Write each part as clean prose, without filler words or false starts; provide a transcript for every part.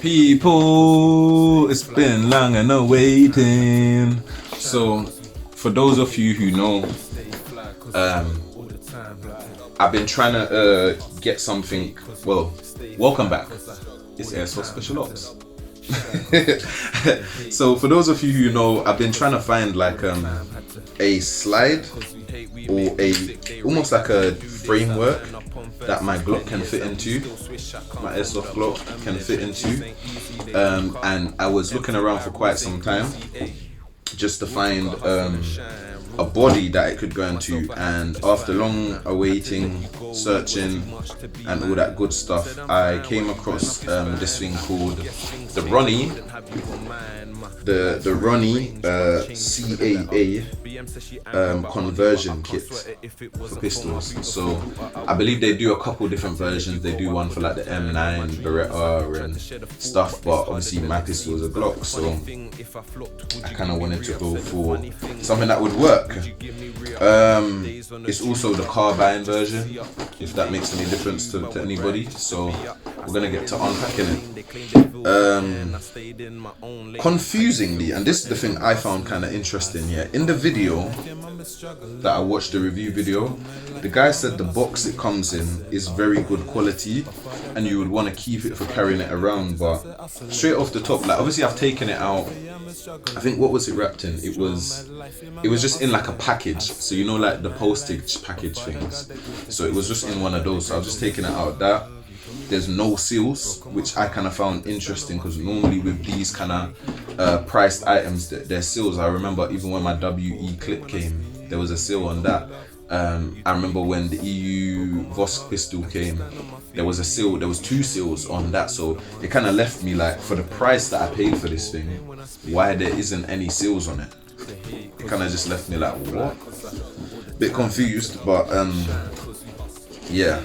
People, it's been long and waiting. So, for those of you who know, I've been trying to get something. Well, welcome back. It's Airsoft Special Ops. So, for those of you who know, I've been trying to find like a slide or almost like a framework that my Glock can fit into, my Airsoft Glock can fit into, and I was looking around for quite some time just to find a body that it could go into, and after long awaiting, searching and all that good stuff, I came across this thing called the Roni CAA Conversion Kit for pistols. So I believe they do a couple different versions. They do one for like the M9, Beretta and stuff, but obviously my pistol is a Glock, so I kind of wanted to go for something that would work. It's also the carbine version, if that makes any difference to anybody. So we're gonna get to unpacking it. Confusingly, and this is the thing I found kind of interesting here, in the video that I watched, the review video, the guy said the box it comes in is very good quality and you would want to keep it for carrying it around, but straight off the top, like obviously I've taken it out. I think, what was it wrapped in? It was just in like a package, so you know, like the postage package things. So it was just in one of those, so I've just taken it out. That there's no seals, which I kind of found interesting, because normally with these kind of priced items, there's seals. I remember even when my WE clip came, there was a seal on that. I remember when the EU Vorsk pistol came, there was a seal, there was 2 seals on that, so it kind of left me like, for the price that I paid for this thing, why there isn't any seals on it? It kind of just left me like, what? Bit confused, but yeah,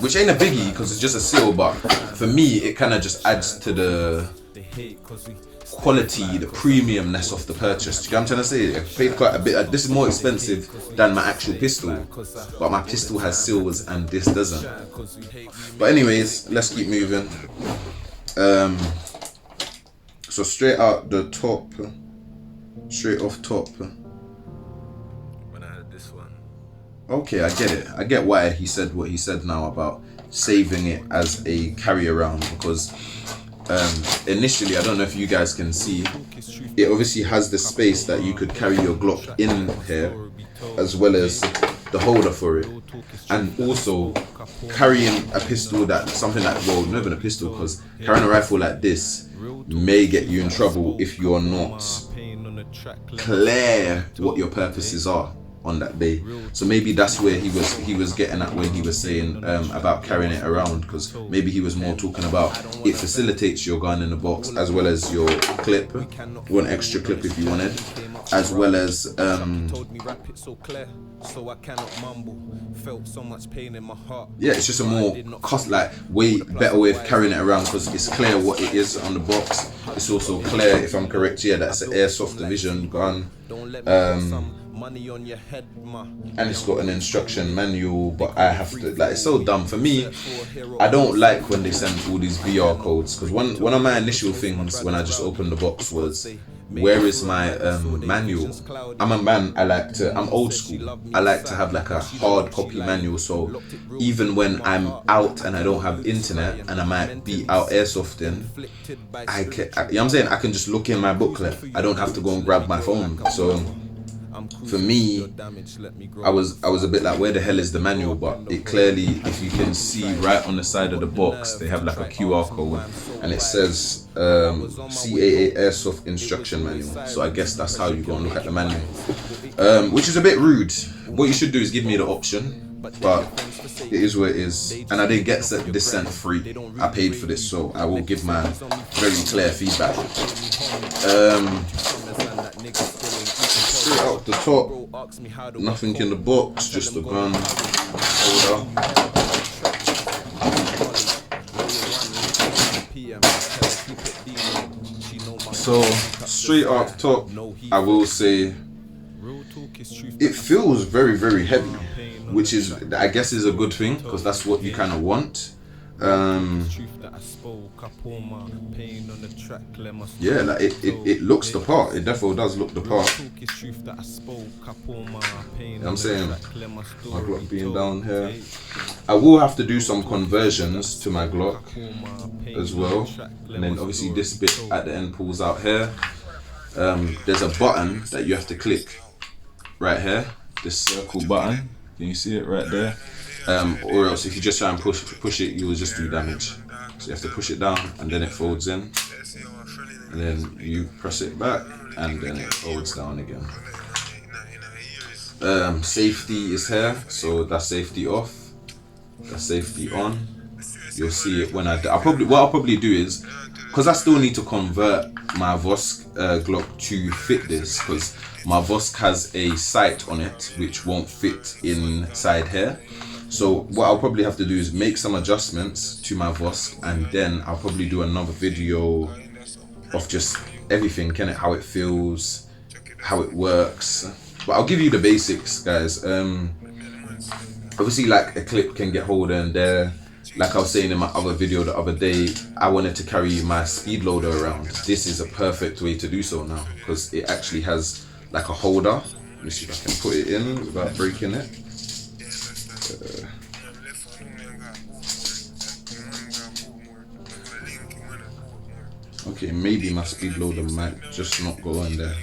which ain't a biggie because it's just a seal, but for me it kind of just adds to the quality, the premiumness of the purchase. Do you know what I'm trying to say? I paid quite a bit. This is more expensive than my actual pistol, but my pistol has seals and this doesn't. But anyways, let's keep moving. So straight off top, okay, I get it. I get why he said what he said now about saving it as a carry around, because initially, I don't know if you guys can see, it obviously has the space that you could carry your Glock in here, as well as the holder for it. And also carrying a pistol, that something like, well, not even a pistol, because carrying a rifle like this may get you in trouble if you're not clear what your purposes are on that day. So maybe that's where he was getting at when he was saying about carrying it around, because maybe he was more talking about it facilitates your gun in the box, as well as your clip, one extra clip if you wanted, as well as yeah, it's just a more way better way of carrying it around, because it's clear what it is on the box. It's also clear, if I'm correct, yeah, that's an Airsoft Division gun. And it's got an instruction manual, but I have to, like, it's so dumb for me. I don't like when they send all these VR codes, because one of my initial things when I just opened the box was, where is my manual? I'm a man, I'm old school. I like to have like a hard copy manual, so even when I'm out and I don't have internet and I might be out airsofting, you know what I'm saying, I can just look in my booklet. I don't have to go and grab my phone. So for me, I was a bit like, where the hell is the manual? But it clearly, if you can see right on the side of the box, they have like a QR code and it says CAA Airsoft Instruction Manual. So I guess that's how you go and look at the manual, which is a bit rude. What you should do is give me the option, but it is what it is. And I didn't get this sent free. I paid for this, so I will give my very clear feedback. Straight out the top, nothing in the box, just the gun holder. So straight up top, I will say it feels very, very heavy, which is, I guess, is a good thing, because that's what you kind of want. Yeah, like it looks the part. It definitely does look the part. You know what I'm saying? My Glock being down here. I will have to do some conversions to my Glock as well. And then obviously this bit at the end pulls out here. There's a button that you have to click right here. This circle button. Can you see it right there? Or else if you just try and push it, you will just do damage. So you have to push it down and then it folds in. And then you press it back and then it folds down again. Safety is here, so that's safety off. That's safety on. You'll see it when what I'll probably do is, because I still need to convert my Vorsk Glock to fit this, because my Vorsk has a sight on it which won't fit inside here. So what I'll probably have to do is make some adjustments to my Vorsk, and then I'll probably do another video of just everything, how it feels, how it works. But I'll give you the basics, guys. Obviously, like a clip can get hold in there. Like I was saying in my other video the other day, I wanted to carry my speed loader around. This is a perfect way to do so now, because it actually has like a holder. Let me see if I can put it in without breaking it. Okay, maybe my speed loader might just not go in there.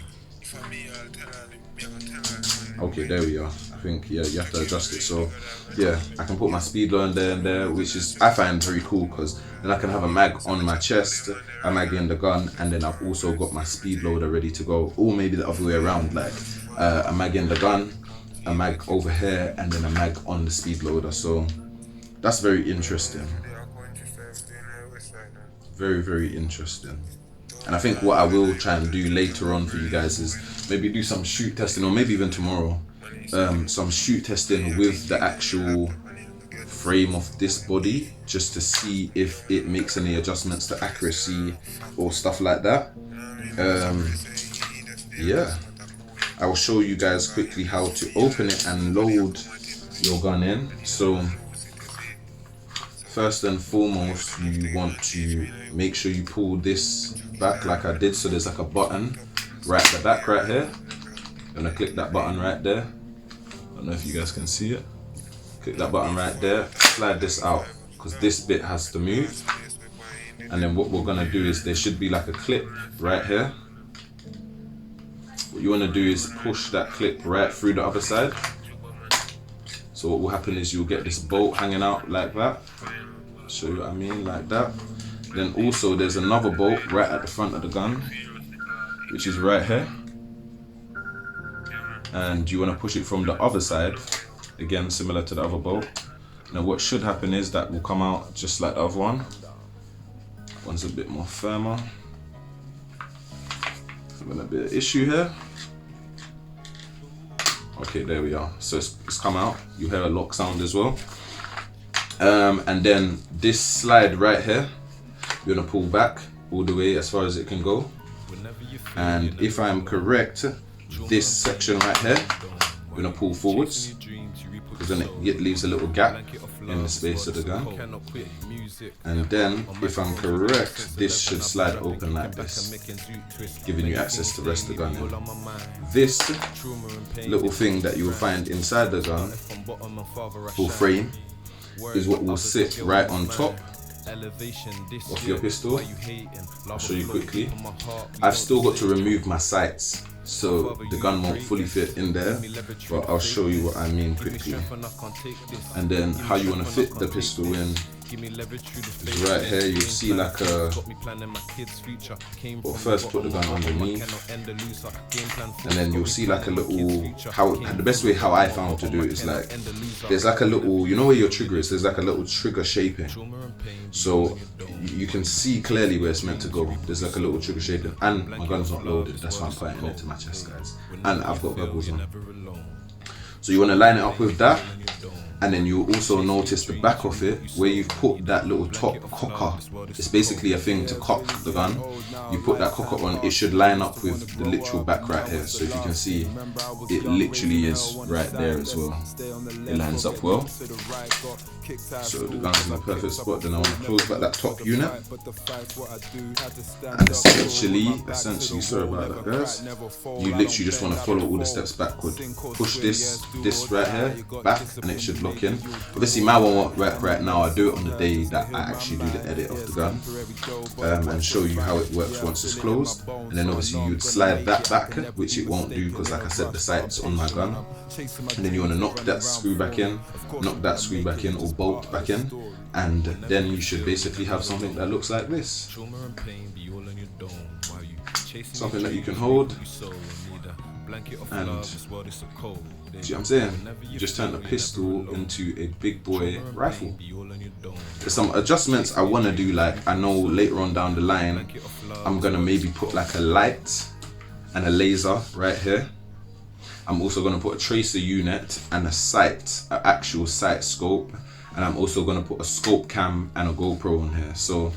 Okay, there we are. I think, yeah, you have to adjust it. So yeah, I can put my speed loader in there, which is, I find very cool, because then I can have a mag on my chest, a mag in the gun, and then I've also got my speed loader ready to go. Or maybe the other way around, like a mag in the gun, a mag over here, and then a mag on the speed loader. So that's very interesting. Very, very interesting. And I think what I will try and do later on for you guys is maybe do some shoot testing, or maybe even tomorrow, some shoot testing with the actual frame of this body, just to see if it makes any adjustments to accuracy or stuff like that. Yeah, I will show you guys quickly how to open it and load your gun in. So first and foremost, you want to make sure you pull this back like I did. So there's like a button right at the back right here. I'm gonna click that button right there. I don't know if you guys can see it. Click that button right there, slide this out, because this bit has to move. And then what we're gonna do is, there should be like a clip right here. What you wanna do is push that clip right through the other side. So what will happen is you'll get this bolt hanging out like that. Show you what I mean, like that. Then also there's another bolt right at the front of the gun, which is right here. And you want to push it from the other side, again similar to the other bolt. Now what should happen is that will come out just like the other one. One's a bit more firmer. Having a bit of issue here. Okay, there we are. So it's come out. You hear a lock sound as well. And then this slide right here, you're gonna pull back all the way as far as it can go. And if I'm correct, this section right here, you're gonna pull forwards, because then it leaves a little gap in the space of the gun. And then, if I'm correct, this should slide open like this, giving you access to the rest of the gun. This little thing that you will find inside the gun, full frame, is what will sit right on top of your pistol. I'll show you quickly. I've still got to remove my sights, so the gun won't fully fit in there, but I'll show you what I mean quickly. And then how you want to fit the pistol in is right here. You'll see like a, well, first put the gun underneath, and then you'll see like a little, the best way how I found to do it is like, there's like a little, you know where your trigger is, there's like a little trigger shaping. So you can see clearly where it's meant to go. There's like a little trigger shaping, and my gun's not loaded, that's why I'm pointing it to my chest, guys. And I've got goggles on. So you want to line it up with that, and then you'll also notice the back of it where you've put that little top cocker. It's basically a thing to cock the gun. You put that cocker on, it should line up with the literal back right here. So if you can see, it literally is right there as well. It lines up well. So the gun's in the perfect spot. Then I want to close back that top unit. And essentially, sorry about that guys, you literally just want to follow all the steps backward. Push this right here back, and it should lock in. Obviously my one won't work right now. I do it on the day that I actually do the edit of the gun, and show you how it works once it's closed. And then obviously you'd slide that back, which it won't do because like I said, the sight's on my gun. And then you want to knock that screw back in, or bolt back in, and then you should basically have something that looks like this. Something that you can hold, and see what I'm saying? You just turn the pistol into a big boy rifle. There's some adjustments I want to do, like I know later on down the line I'm gonna maybe put like a light and a laser right here. I'm also gonna put a tracer unit and a sight, an actual sight scope, and I'm also gonna put a scope cam and a GoPro on here. So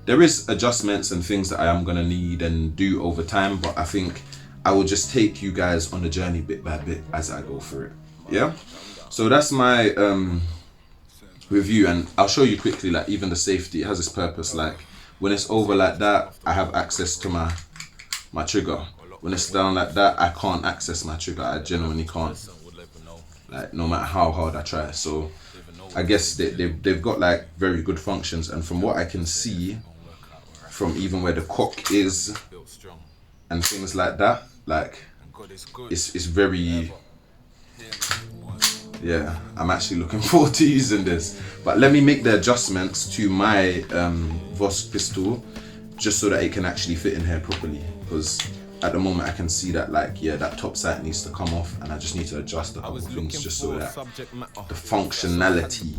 there is adjustments and things that I am gonna need and do over time, but I think I will just take you guys on the journey bit by bit as I go through it. Yeah, so that's my review, and I'll show you quickly, like even the safety, it has its purpose. Like when it's over like that, I have access to my trigger. When it's down like that, I can't access my trigger. I genuinely can't, like no matter how hard I try. So I guess they've got like very good functions, and from what I can see, from even where the cock is and things like that, like it's very, yeah, I'm actually looking forward to using this. But let me make the adjustments to my Vorsk pistol just so that it can actually fit in here properly, because at the moment I can see that, like, yeah, that top sight needs to come off, and I just need to adjust a couple things just so that the functionality,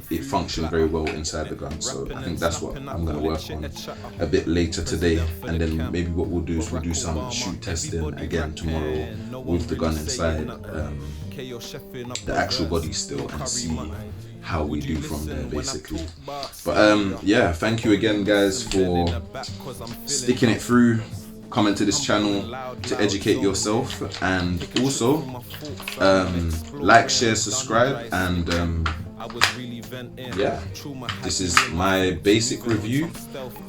it functioned very well inside the gun. So I think that's what I'm going to work on a bit later today, and then maybe what we'll do is we'll do some shoot testing again tomorrow with the gun inside the actual body still, and see how we do from there basically. But yeah, thank you again guys for sticking it through, coming to this channel to educate yourself, and also like, share, subscribe, and yeah, this is my basic review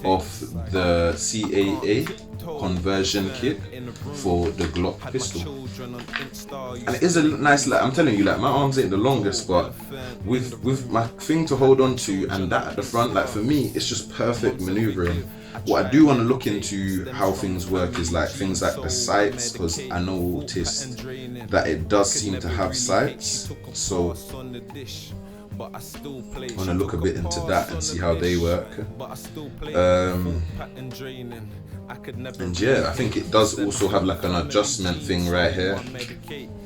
of the CAA Conversion Kit for the Glock pistol. And it is a nice, like, I'm telling you, like, my arms ain't the longest, but with my thing to hold on to and that at the front, like, for me it's just perfect maneuvering. What I do want to look into how things work is like things like the sights, because I noticed that it does seem to have sights, so I want to look a bit into that and see how they work. And yeah, I think it does also have like an adjustment thing right here,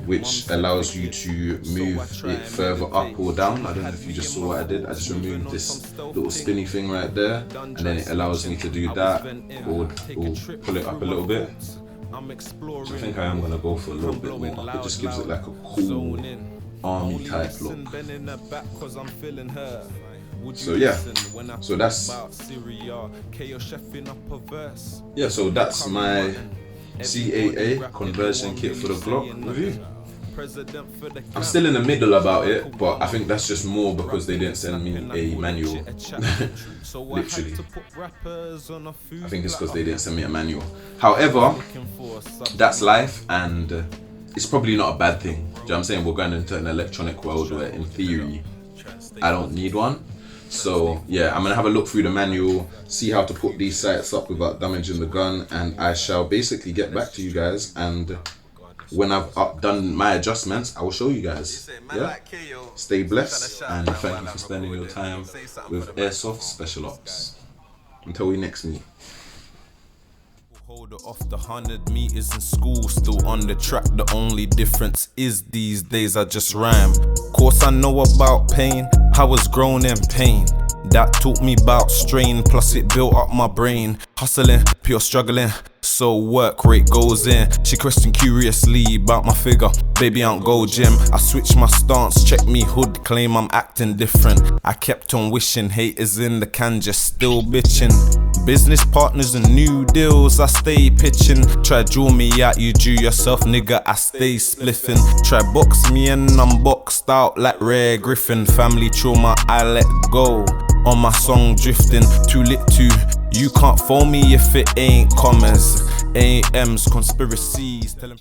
which allows you to move it further up or down. I don't know if you just saw what I did. I just removed this little spinny thing right there, and then it allows me to do that, or pull it up a little bit. So I think I am going to go for a little bit more. It just gives it like a cool army type look. So yeah, so that's my CAA Conversion Kit for the Glock review. I'm still in the middle about it, but I think that's just more because they didn't send me a manual. Literally, I think it's because they didn't send me a manual. However, that's life, and it's probably not a bad thing. Do you know what I'm saying? We're going into an electronic world where, in theory, I don't need one. So yeah, I'm gonna have a look through the manual, see how to put these sights up without damaging the gun, and I shall basically get back to you guys, and when I've done my adjustments, I will show you guys. Yeah, stay blessed, and thank you for spending your time with Airsoft Special Ops. Until we next meet. Holder off the 100 meters in school, still on the track. The only difference is these days I just rhyme. Course I know about pain, I was grown in pain. That taught me about strain, plus it built up my brain. Hustling, pure struggling. so work rate goes in. She questioned curiously about my figure. Baby, I don't go gym. I switch my stance, check me hood, claim I'm acting different. I kept on wishing, haters in the can just still bitching. Business partners and new deals, I stay pitching. Try draw me out, you drew yourself, nigga, I stay spliffing. Try box me and I'm boxed out like Rare Griffin. Family trauma, I let go. On my song drifting, too lit to. You can't phone me if it ain't commas. AMs, conspiracies, tell 'em